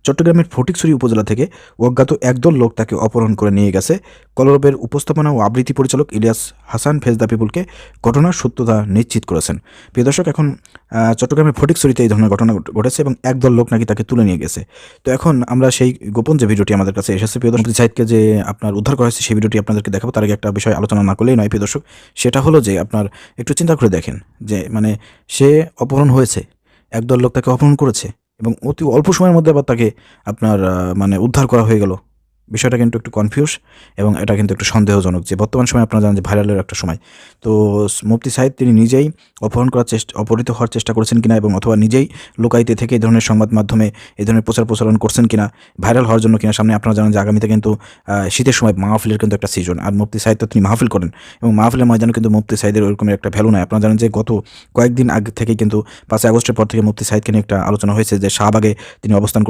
চট্টগ্রামের ফটিকছড়ি উপজেলা থেকে অজ্ঞাত একদল লোক তাকে অপহরণ করে নিয়ে গেছে। কলরবের উপস্থাপনা ও আবৃত্তি পরিচালক ইলিয়াস হাসান ফেজ দ্য পিপুলকে ঘটনার সত্যতা নিশ্চিত করেছেন। প্রিয় দর্শক, এখন চট্টগ্রামের ফটিকছড়িতে এই ধরনের ঘটনা ঘটেছে এবং একদল লোক নাকি তাকে তুলে নিয়ে গেছে। তো এখন আমরা সেই গোপন যে ভিডিওটি আমাদের কাছে এসেছে প্রিয় দর্শক, সাইদকে যে আপনার উদ্ধার করা হয়েছে সেই ভিডিওটি আপনাদেরকে দেখাবো। তার আগে একটা বিষয় আলোচনা না করলেই নয় প্রিয় দর্শক, সেটা হলো যে আপনার একটু চিন্তা করে দেখেন যে মানে সে অপহরণ হয়েছে, একদল লোক তাকে অপহরণ করেছে এবং অতি অল্প সময়ের মধ্যে আবার তাকে আপনার মানে উদ্ধার করা হয়ে গেল। বিষয়টা কিন্তু একটু কনফিউজ এবং এটা কিন্তু একটু সন্দেহজনক যে বর্তমান সময়ে আপনারা জানেন যে ভাইরালের একটা সময়। তো মুফতি সাঈদ তিনি নিজেই অপহৃত হওয়ার চেষ্টা করেছেন কিনা এবং অথবা নিজেই লোকাইতে থেকে এই ধরনের সংবাদ মাধ্যমে এই ধরনের প্রচারণ করছেন কিনা, ভাইরাল হওয়ার জন্য কিনা। সামনে আপনারা জানেন যে আগামীতে কিন্তু শীতের সময় মাহফিলের কিন্তু একটা সিজন, আর মুফতি সাঈদ তো তিনি মাহফিল করেন এবং মাহফিলের ময়দানে কিন্তু মুফতি সাঈদের ওরকমের একটা ভ্যালু নাই। আপনারা জানেন যে গত কয়েকদিন আগে থেকে কিন্তু 5 আগস্টের পর থেকে মুফতি সাঈদকে নিয়ে একটা আলোচনা হয়েছে যে শাহবাগে তিনি অবস্থান